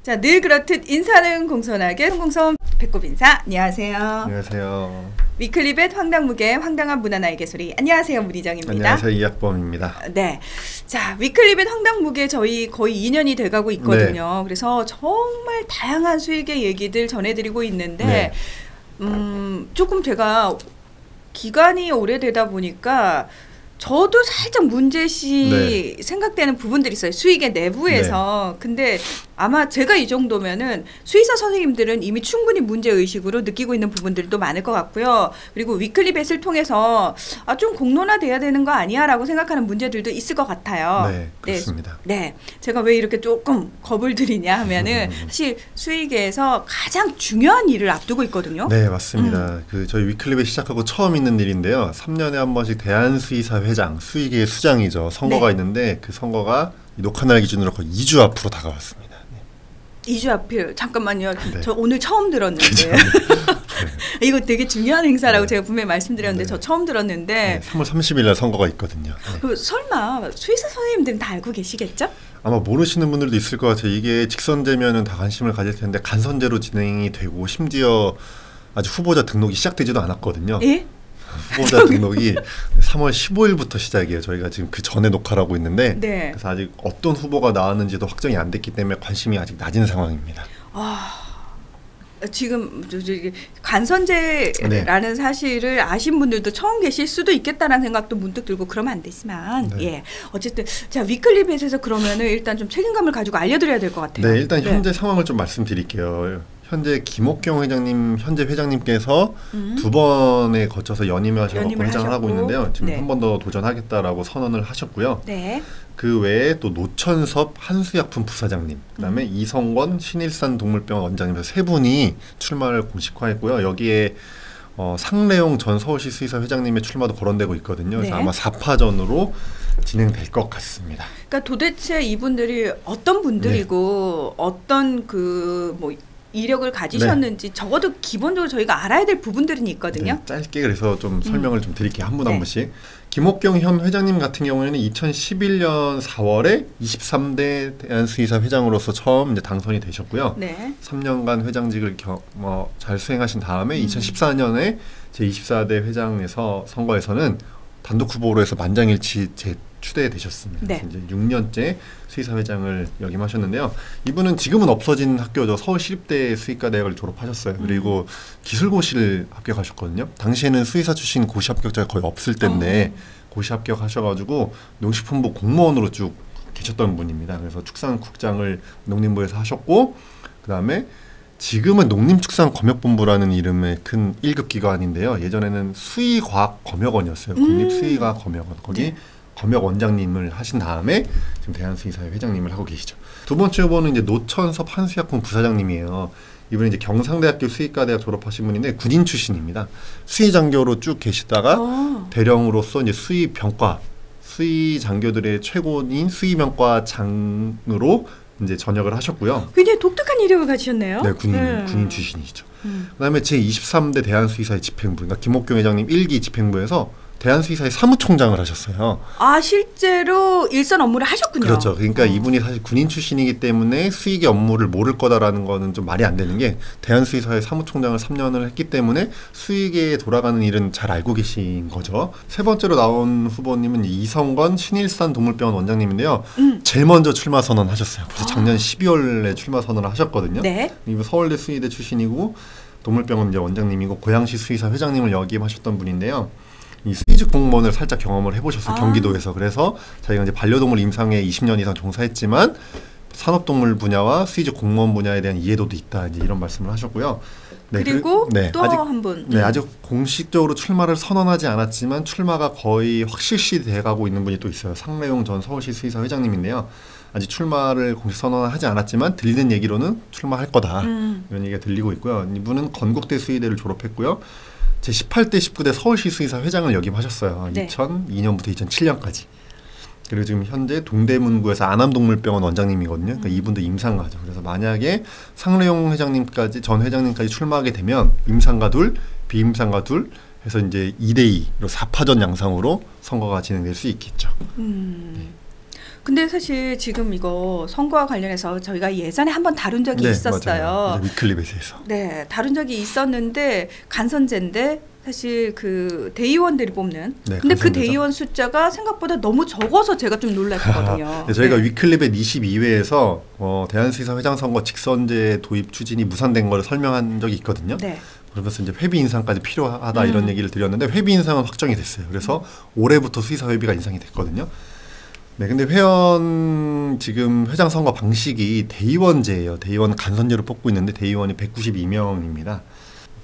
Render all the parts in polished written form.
자, 늘 그렇듯 인사는 공손하게 공손 배꼽 인사. 안녕하세요. 안녕하세요. 위클리벳 황당무계 황당한 문화나에게 소리. 안녕하세요, 문희정입니다. 안녕하세요, 이학범입니다. 네, 자 위클리벳 황당무계 저희 거의 2년이 돼가고 있거든요. 네. 그래서 정말 다양한 수익의 얘기들 전해드리고 있는데 네. 조금 제가 기간이 오래되다 보니까 저도 살짝 문제시 생각되는 부분들이 있어요. 수익의 내부에서. 근데 아마 제가 이 정도면은 수의사 선생님들은 이미 충분히 문제의식으로 느끼고 있는 부분들도 많을 것 같고요. 그리고 위클리벳을 통해서 좀 공론화돼야 되는 거 아니야 라고 생각하는 문제들도 있을 것 같아요. 네, 그렇습니다. 네. 제가 왜 이렇게 조금 겁을 들이냐 하면은 사실 수의계에서 가장 중요한 일을 앞두고 있거든요. 네, 맞습니다. 저희 위클리벳 시작하고 처음 있는 일인데요. 3년에 한 번씩 대한수의사 회장, 수의계의 수장이죠. 선거가 있는데 그 선거가 녹화날 기준으로 거의 2주 앞으로 다가왔습니다. 2주 앞에 잠깐만요. 네. 저 오늘 처음 들었는데 이거 되게 중요한 행사라고 제가 분명히 말씀드렸는데 저 처음 들었는데 3월 30일 날 선거가 있거든요. 설마 수의사 선생님들은 다 알고 계시겠죠? 아마 모르시는 분들도 있을 것 같아요. 이게 직선제면은 다 관심을 가질 텐데 간선제로 진행이 되고 심지어 아직 후보자 등록이 시작되지도 않았거든요. 예? 후보자 등록이 3월 15일부터 시작이에요. 저희가 지금 그 전에 녹화를 하고 있는데 그래서 아직 어떤 후보가 나왔는지도 확정이 안 됐기 때문에 관심이 아직 낮은 상황입니다. 지금 간선제라는 사실을 아신 분들도 처음 계실 수도 있겠다라는 생각도 문득 들고 그러면 안 되지만 어쨌든 자 위클리벳에서 그러면은 일단 좀 책임감을 가지고 알려드려야 될 것 같아요. 네, 일단 현재 상황을 좀 말씀드릴게요. 현재 김옥경 회장님, 현재 회장님께서 두 번에 거쳐서 연임하셔서 회장을 하고 있는데요. 지금 한 번 더 도전하겠다라고 선언을 하셨고요. 그 외에 또 노천섭 한수약품 부사장님, 그다음에 이성권 신일산 동물병원 원장님 세 분이 출마를 공식화했고요. 여기에 상래용 전 서울시 수의사 회장님의 출마도 거론되고 있거든요. 그래서 아마 4파전으로 진행될 것 같습니다. 그러니까 도대체 이분들이 어떤 분들이고 어떤 이력을 가지셨는지 적어도 기본적으로 저희가 알아야 될 부분들은 있거든요. 짧게 그래서 좀 설명을 좀 드릴게요. 한 분 한 분씩. 김옥경 현 회장님 같은 경우에는 2011년 4월에 23대 대한수의사 회장으로서 처음 이제 당선이 되셨고요. 3년간 회장직을 잘 수행하신 다음에 2014년에 제24대 회장에서 선거에서는 단독 후보로 해서 만장일치 추대되셨습니다. 이제 6년째 수의사 회장을 역임하셨는데요. 이분은 지금은 없어진 학교죠. 서울시립대 수의과대학을 졸업하셨어요. 그리고 기술고시를 합격하셨거든요. 당시에는 수의사 출신 고시 합격자가 거의 없을 때인데 고시 합격하셔가지고 농식품부 공무원으로 쭉 계셨던 분입니다. 그래서 축산국장을 농림부에서 하셨고 그 다음에 지금은 농림축산검역본부라는 이름의 큰 1급 기관인데요. 예전에는 수의과학검역원이었어요. 국립수의과학검역원. 거기 검역원장님을 하신 다음에 지금 대한수의사회 회장님을 하고 계시죠. 두 번째 후보는 이제 노천섭 한수약품 부사장님이에요. 이분은 이제 경상대학교 수의과대학 졸업하신 분인데 군인 출신입니다. 수의장교로 쭉 계시다가 대령으로서 이제 수의병과 수의장교들의 최고인 수의병과장으로 이제 전역을 하셨고요. 굉장히 독특한 이력을 가지셨네요. 네, 군인 출신이죠. 그다음에 제23대 대한수의사회 집행부, 그러니까 김옥경 회장님 1기 집행부에서 대한수의사회 사무총장을 하셨어요. 실제로 일선 업무를 하셨군요. 그렇죠. 그러니까 이분이 사실 군인 출신이기 때문에 수의계 업무를 모를 거다라는 거는 좀 말이 안 되는 게 대한수의사회 사무총장을 3년을 했기 때문에 수의계에 돌아가는 일은 잘 알고 계신 거죠. 세 번째로 나온 후보님은 이성권 신일산 동물병원 원장님인데요. 제일 먼저 출마 선언하셨어요. 벌써 작년 12월에 출마 선언을 하셨거든요. 이분 서울대 수의대 출신이고 동물병원 이제 원장님이고 고양시 수의사 회장님을 역임하셨던 분인데요. 이 수의직 공무원을 살짝 경험을 해보셨어요. 경기도에서. 그래서 자기가 이제 반려동물 임상에 20년 이상 종사했지만 산업동물 분야와 수의직 공무원 분야에 대한 이해도도 있다. 이제 이런 말씀을 하셨고요. 그리고 또 한 분. 아직 공식적으로 출마를 선언하지 않았지만 출마가 거의 확실시 돼가고 있는 분이 또 있어요. 상래용 전 서울시 수의사 회장님인데요. 아직 출마를 공식 선언하지 않았지만 들리는 얘기로는 출마할 거다. 이런 얘기가 들리고 있고요. 이분은 건국대 수의대를 졸업했고요. 제18대 19대 서울시 수의사 회장을 역임하셨어요. 2002년부터 2007년까지. 그리고 지금 현재 동대문구에서 안암동물병원 원장님이거든요. 그러니까 이분도 임상가죠. 그래서 만약에 상래용 회장님까지 전 회장님까지 출마하게 되면 임상가 둘, 비임상가 둘 해서 이제 2대2로 4파전 양상으로 선거가 진행될 수 있겠죠. 근데 사실 지금 이거 선거와 관련해서 저희가 예전에 한번 다룬 적이 네, 있었어요. 맞아요. 위클립에서. 네, 다룬 적이 있었는데 간선제인데 사실 그 대의원들이 뽑는. 네, 근데 그 간선제죠. 대의원 숫자가 생각보다 너무 적어서 제가 좀 놀랐거든요. 네, 저희가 네. 위클립의 22회에서 대한수의사 회장 선거 직선제 도입 추진이 무산된 걸 설명한 적이 있거든요. 네. 그러면서 이제 회비 인상까지 필요하다 이런 얘기를 드렸는데 회비 인상은 확정이 됐어요. 그래서 올해부터 수의사 회비가 인상이 됐거든요. 네, 근데 회원 지금 회장 선거 방식이 대의원제예요. 대의원 간선제로 뽑고 있는데 대의원이 192명입니다.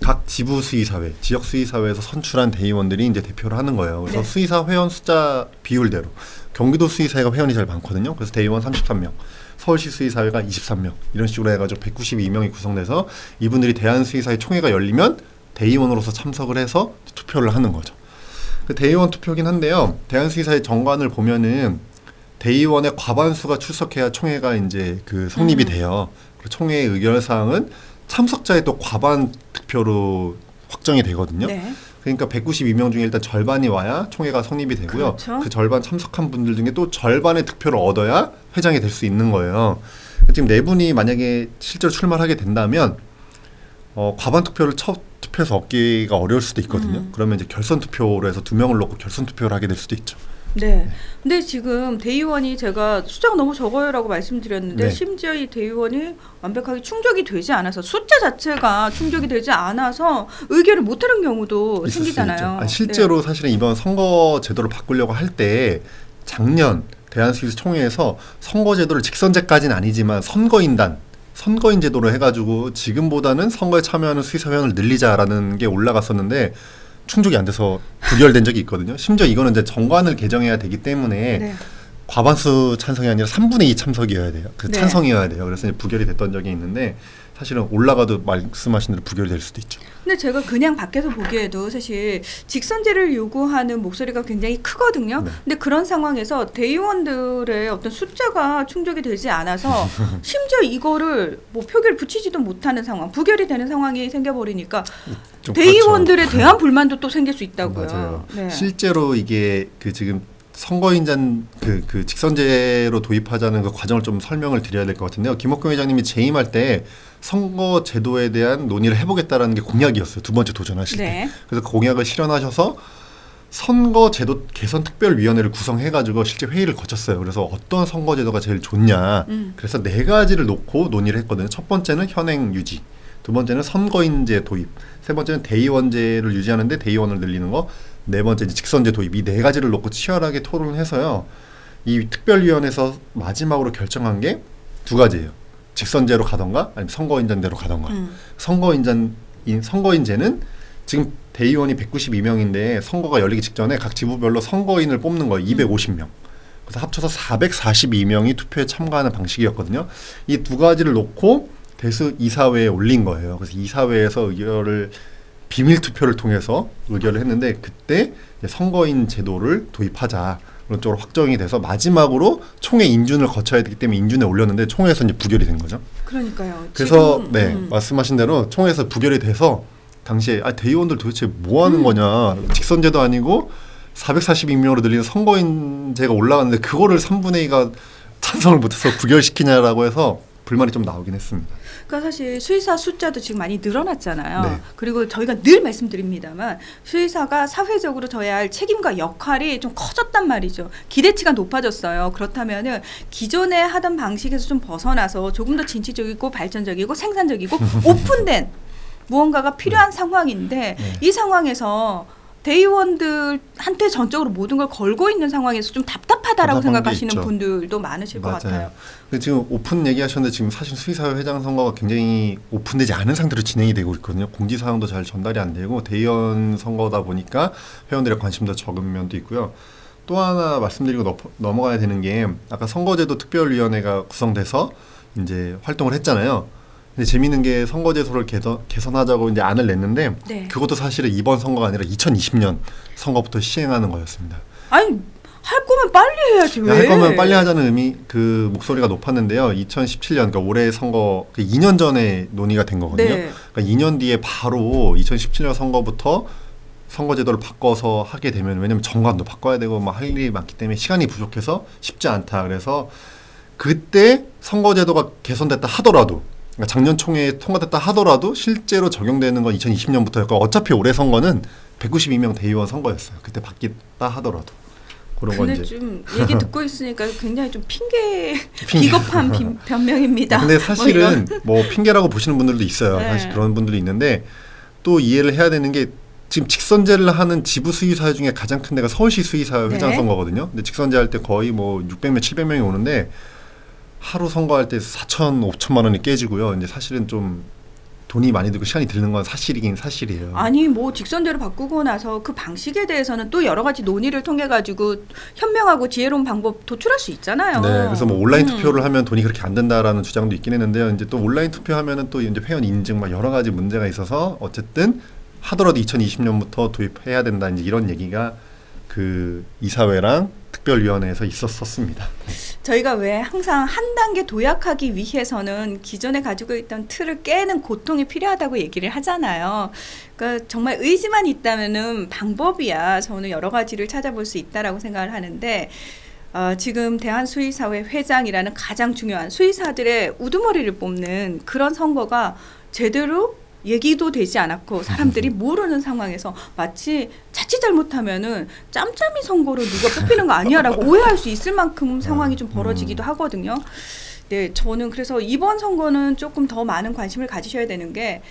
각 지부 수의사회, 지역 수의사회에서 선출한 대의원들이 이제 대표를 하는 거예요. 그래서 네. 수의사 회원 숫자 비율대로 경기도 수의사회가 회원이 제일 많거든요. 그래서 대의원 33명, 서울시 수의사회가 23명 이런 식으로 해가지고 192명이 구성돼서 이분들이 대한수의사회 총회가 열리면 대의원으로서 참석을 해서 투표를 하는 거죠. 그 대의원 투표긴 한데요. 대한수의사회 정관을 보면은 대의원의 과반수가 출석해야 총회가 이제 그 성립이 돼요. 그리고 총회의 의결 사항은 참석자의 또 과반 득표로 확정이 되거든요. 네. 그러니까 192명 중에 일단 절반이 와야 총회가 성립이 되고요. 그렇죠. 그 절반 참석한 분들 중에 또 절반의 득표를 얻어야 회장이 될 수 있는 거예요. 지금 네 분이 만약에 실제로 출마를 하게 된다면 과반 투표를 첫 투표에서 얻기가 어려울 수도 있거든요. 그러면 이제 결선 투표로 해서 2명을 놓고 결선 투표를 하게 될 수도 있죠. 네. 근데 지금 대의원이 제가 숫자가 너무 적어요라고 말씀드렸는데 네. 심지어 이 대의원이 완벽하게 충족이 되지 않아서 숫자 자체가 충족이 되지 않아서 의결을 못하는 경우도 있을 수 생기잖아요. 있죠. 아니, 실제로 사실은 이번 선거 제도를 바꾸려고 할 때 작년 대한수의사 총회에서 선거 제도를 직선제까지는 아니지만 선거인 제도로 해가지고 지금보다는 선거에 참여하는 수의사 회원을 늘리자라는 게 올라갔었는데 충족이 안 돼서 부결된 적이 있거든요. 심지어 이거는 이제 정관을 개정해야 되기 때문에 네. 과반수 찬성이 아니라 3분의 2 참석이어야 돼요. 그 네. 찬성이어야 돼요. 그래서 이제 부결이 됐던 적이 있는데 사실은 올라가도 말씀하신 대로 부결이 될 수도 있죠. 근데 제가 그냥 밖에서 보기에도 사실 직선제를 요구하는 목소리가 굉장히 크거든요. 네. 근데 그런 상황에서 대의원들의 어떤 숫자가 충족이 되지 않아서 심지어 이거를 뭐 표결 붙이지도 못하는 상황, 부결이 되는 상황이 생겨버리니까 좀 대의원들에 그렇죠. 대한 불만도 또 생길 수 있다고요. 맞아요. 네. 실제로 이게 그 지금 선거인단 그 직선제로 도입하자는 그 과정을 좀 설명을 드려야 될 것 같은데요. 김옥경 회장님이 재임할 때 선거 제도에 대한 논의를 해보겠다라는 게 공약이었어요. 두 번째 도전하실 때. 네. 그래서 그 공약을 실현하셔서 선거 제도 개선 특별위원회를 구성해가지고 실제 회의를 거쳤어요. 그래서 어떤 선거 제도가 제일 좋냐. 그래서 4가지를 놓고 논의를 했거든요. 첫 번째는 현행 유지. 두 번째는 선거인제 도입. 세 번째는 대의원제를 유지하는데 대의원을 늘리는 거. 네 번째 이제 직선제 도입. 이 4가지를 놓고 치열하게 토론을 해서요. 이 특별위원회에서 마지막으로 결정한 게 2가지예요. 직선제로 가던가 아니면 선거인단대로 가던가. 선거인제는 지금 대의원이 192명인데 선거가 열리기 직전에 각 지부별로 선거인을 뽑는 거예요. 250명. 그래서 합쳐서 442명이 투표에 참가하는 방식이었거든요. 이 2가지를 놓고 대수 이사회에 올린 거예요. 그래서 이사회에서 의결을 비밀 투표를 통해서 의결을 했는데 그때 선거인 제도를 도입하자 그런 쪽으로 확정이 돼서 마지막으로 총회 인준을 거쳐야 되기 때문에 인준에 올렸는데 총회에서 이제 부결이 된 거죠. 그러니까요. 그래서 지금, 말씀하신 대로 총회에서 부결이 돼서 당시에 대의원들 도대체 뭐 하는 거냐. 직선제도 아니고 442명으로 늘리는 선거인제가 올라갔는데 그거를 3분의 2가 찬성을 못해서 부결시키냐라고 해서 불만이 좀 나오긴 했습니다. 그러니까 사실 수의사 숫자도 지금 많이 늘어났잖아요. 네. 그리고 저희가 늘 말씀드립니다만 수의사가 사회적으로 져야 할 책임과 역할이 좀 커졌단 말이죠. 기대치가 높아졌어요. 그렇다면은 기존에 하던 방식에서 좀 벗어나서 조금 더 진취적이고 발전적이고 생산적이고 오픈된 무언가가 필요한 상황인데 이 상황에서 대의원들한테 전적으로 모든 걸 걸고 있는 상황에서 좀 답답하다라고 생각하시는 분들도 많으실 것 같아요. 지금 오픈 얘기하셨는데 지금 사실 수의사회 회장 선거가 굉장히 오픈되지 않은 상태로 진행이 되고 있거든요. 공지사항도 잘 전달이 안 되고 대의원 선거다 보니까 회원들의 관심도 적은 면도 있고요. 또 하나 말씀드리고 넘어가야 되는 게 아까 선거제도 특별위원회가 구성돼서 이제 활동을 했잖아요. 근데 재미있는 게 선거제도를 개선하자고 이제 안을 냈는데 그것도 사실은 이번 선거가 아니라 2020년 선거부터 시행하는 거였습니다. 아니 할 거면 빨리 해야지 왜? 할 거면 빨리 하자는 그 목소리가 높았는데요. 2017년 그러니까 올해 선거 2년 전에 논의가 된 거거든요. 그러니까 2년 뒤에 바로 2017년 선거부터 선거제도를 바꿔서 하게 되면, 왜냐면 정관도 바꿔야 되고 막 할 일이 많기 때문에 시간이 부족해서 쉽지 않다. 그래서 그때 선거제도가 개선됐다 하더라도, 그러니까 작년 총회에 통과됐다 하더라도 실제로 적용되는 건 2020년부터였고, 어차피 올해 선거는 192명 대의원 선거였어요. 그때 바뀌었다 하더라도. 그런 건 근데 이제 좀 얘기 듣고 있으니까 굉장히 좀 비겁한 변명입니다. 근데 사실은 뭐 핑계라고 보시는 분들도 있어요. 네. 사실 그런 분들이 있는데, 또 이해를 해야 되는 게, 지금 직선제를 하는 지부 수의사 중에 가장 큰 데가 서울시 수의사 회장 네. 선거거든요. 근데 직선제 할 때 거의 뭐 600명, 700명이 오는데 하루 선거할 때 4천, 5천만 원이 깨지고요. 이제 사실은 좀 돈이 많이 들고 시간이 드는 건 사실이긴 사실이에요. 아니 뭐 직선제로 바꾸고 나서 그 방식에 대해서는 또 여러 가지 논의를 통해 가지고 현명하고 지혜로운 방법 도출할 수 있잖아요. 네, 그래서 뭐 온라인 투표를 하면 돈이 그렇게 안 된다라는 주장도 있긴 했는데요. 이제 또 온라인 투표하면은 또 이제 회원 인증 막 여러 가지 문제가 있어서 어쨌든 하더라도 2020년부터 도입해야 된다, 이제 이런 얘기가 그 이사회랑 특별위원회에서 있었습니다. 저희가 왜 항상 한 단계 도약하기 위해서는 기존에 가지고 있던 틀을 깨는 고통이 필요하다고 얘기를 하잖아요. 그러니까 정말 의지만 있다면은 방법이야 저는 여러 가지를 찾아볼 수 있다라고 생각을 하는데, 지금 대한수의사회 회장이라는 가장 중요한 수의사들의 우두머리를 뽑는 그런 선거가 제대로 얘기도 되지 않았고 사람들이 모르는 상황에서 마치 자칫 잘못하면은 짬짬이 선거로 누가 뽑히는 거 아니야라고 오해할 수 있을 만큼 상황이 좀 벌어지기도 하거든요. 네, 저는 그래서 이번 선거는 조금 더 많은 관심을 가지셔야 되는 게,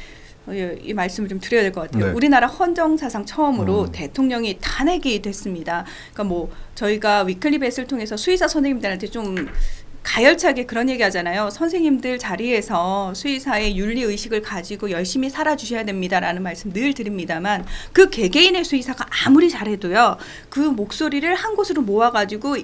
이 말씀을 좀 드려야 될 것 같아요. 네. 우리나라 헌정사상 처음으로 대통령이 탄핵이 됐습니다. 그러니까 뭐 저희가 위클리 벳을 통해서 수의사 선생님들한테 좀 가열차게 그런 얘기 하잖아요. 선생님들 자리에서 수의사의 윤리의식을 가지고 열심히 살아주셔야 됩니다라는 말씀 늘 드립니다만, 그 개개인의 수의사가 아무리 잘해도요, 그 목소리를 한 곳으로 모아가지고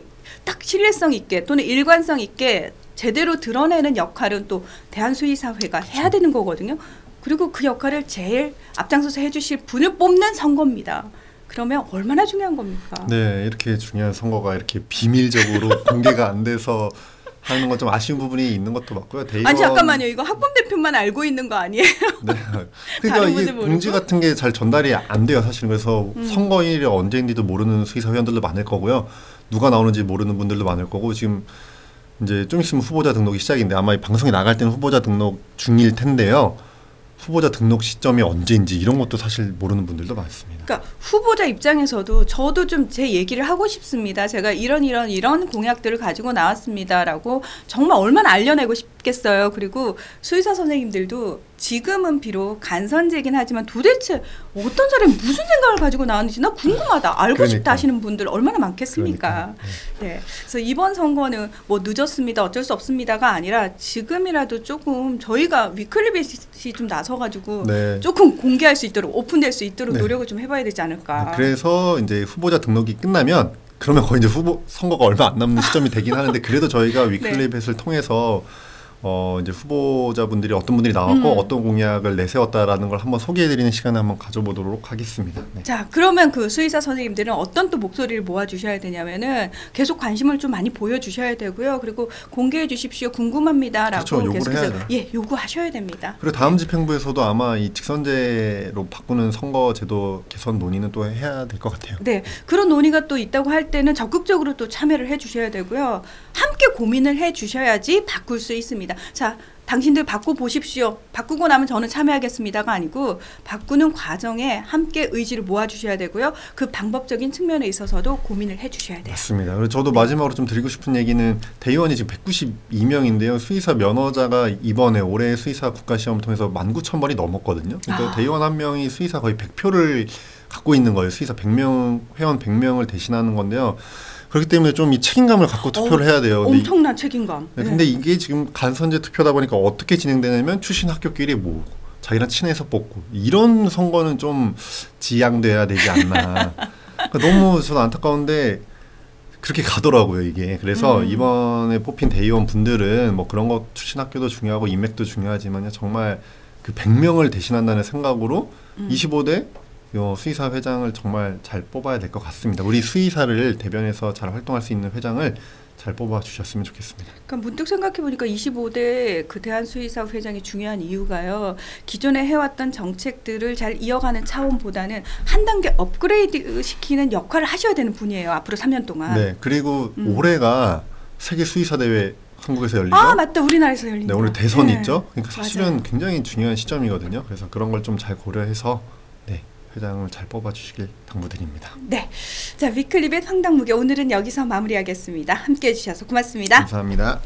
딱 신뢰성 있게 또는 일관성 있게 제대로 드러내는 역할은 또 대한수의사회가 해야 되는 거거든요. 그리고 그 역할을 제일 앞장서서 해주실 분을 뽑는 선거입니다. 그러면 얼마나 중요한 겁니까? 네, 이렇게 중요한 선거가 이렇게 비밀적으로 공개가 안 돼서 하는 건 좀 아쉬운 부분이 있는 것도 맞고요. 대의원... 아니 잠깐만요. 이거 학범 대표만 알고 있는 거 아니에요? 네. 그러니까 이게 공지 같은 게 잘 전달이 안 돼요, 사실은. 그래서 선거일이 언제인지도 모르는 수의사 회원들도 많을 거고요. 누가 나오는지 모르는 분들도 많을 거고, 지금 이제 좀 있으면 후보자 등록이 시작인데 아마 이 방송이 나갈 때는 후보자 등록 중일 텐데요. 후보자 등록 시점이 언제인지 이런 것도 사실 모르는 분들도 많습니다. 그러니까 후보자 입장에서도 저도 좀 제 얘기를 하고 싶습니다. 제가 이런 공약들을 가지고 나왔습니다라고 정말 얼마나 알려내고 싶겠어요. 그리고 수의사 선생님들도 지금은 비록 간선제긴 하지만 도대체 어떤 사람이 무슨 생각을 가지고 나왔는지 나 궁금하다, 알고 싶다 하시는 분들 얼마나 많겠습니까? 네. 그래서 이번 선거는 뭐 늦었습니다, 어쩔 수 없습니다가 아니라 지금이라도 조금 저희가 위클리벳이 좀 나서가지고 네. 조금 공개할 수 있도록, 오픈될 수 있도록 네. 노력을 좀 해봐야 되지 않을까. 그래서 이제 후보자 등록이 끝나면, 그러면 거의 이제 선거가 얼마 안 남는 시점이 되긴 하는데, 그래도 저희가 위클리벳을 통해서 이제 후보자분들이 어떤 분들이 나왔고 어떤 공약을 내세웠다라는 걸 한번 소개해드리는 시간을 한번 가져보도록 하겠습니다. 네. 자, 그러면 그 수의사 선생님들은 어떤 또 목소리를 모아주셔야 되냐면은 계속 관심을 좀 많이 보여주셔야 되고요. 그리고 공개해 주십시오, 궁금합니다라고 그렇죠, 계속해서 요구하셔야 됩니다. 그리고 다음 집행부에서도 아마 이 직선제로 바꾸는 선거제도 개선 논의는 또 해야 될 것 같아요. 네, 그런 논의가 또 있다고 할 때는 적극적으로 또 참여를 해주셔야 되고요. 함께 고민을 해주셔야지 바꿀 수 있습니다. 자, 당신들 바꿔보십시오. 바꾸고 나면 저는 참여하겠습니다가 아니고 바꾸는 과정에 함께 의지를 모아주셔야 되고요. 그 방법적인 측면에 있어서도 고민을 해주셔야 돼요. 맞습니다. 그리고 저도 마지막으로 좀 드리고 싶은 얘기는, 대의원이 지금 192명인데요. 수의사 면허자가 이번에 올해 수의사 국가시험을 통해서 19,000번이 넘었거든요. 그러니까 대의원 한 명이 수의사 거의 100표를 갖고 있는 거예요. 수의사 100명, 회원 100명을 대신하는 건데요. 그렇기 때문에 좀 이 책임감을 갖고 투표를 해야 돼요. 엄청난 책임감. 네. 근데 이게 지금 간선제 투표다 보니까 어떻게 진행되냐면 출신 학교끼리 모으고 자기랑 친해서 뽑고, 이런 선거는 좀 지양돼야 되지 않나. 그러니까 너무 저는 안타까운데 그렇게 가더라고요, 이게. 그래서 이번에 뽑힌 대의원 분들은 뭐 그런 거 출신 학교도 중요하고 인맥도 중요하지만요, 정말 그 100명을 대신한다는 생각으로 25대 수의사 회장을 정말 잘 뽑아야 될 것 같습니다. 우리 수의사를 대변해서 잘 활동할 수 있는 회장을 잘 뽑아 주셨으면 좋겠습니다. 그러니까 문득 생각해 보니까 25대 그 대한수의사 회장이 중요한 이유가요. 기존에 해왔던 정책들을 잘 이어가는 차원보다는 한 단계 업그레이드 시키는 역할을 하셔야 되는 분이에요. 앞으로 3년 동안. 네, 그리고 올해가 세계 수의사 대회 한국에서 열리죠. 아, 맞다. 우리나라에서 열린다. 네, 오늘 대선 네. 있죠. 그러니까 사실은 맞아요. 굉장히 중요한 시점이거든요. 그래서 그런 걸 좀 잘 고려해서 네, 회장을 잘 뽑아주시길 당부드립니다. 네, 자 위클리벳 황당무계 오늘은 여기서 마무리하겠습니다. 함께해 주셔서 고맙습니다. 감사합니다.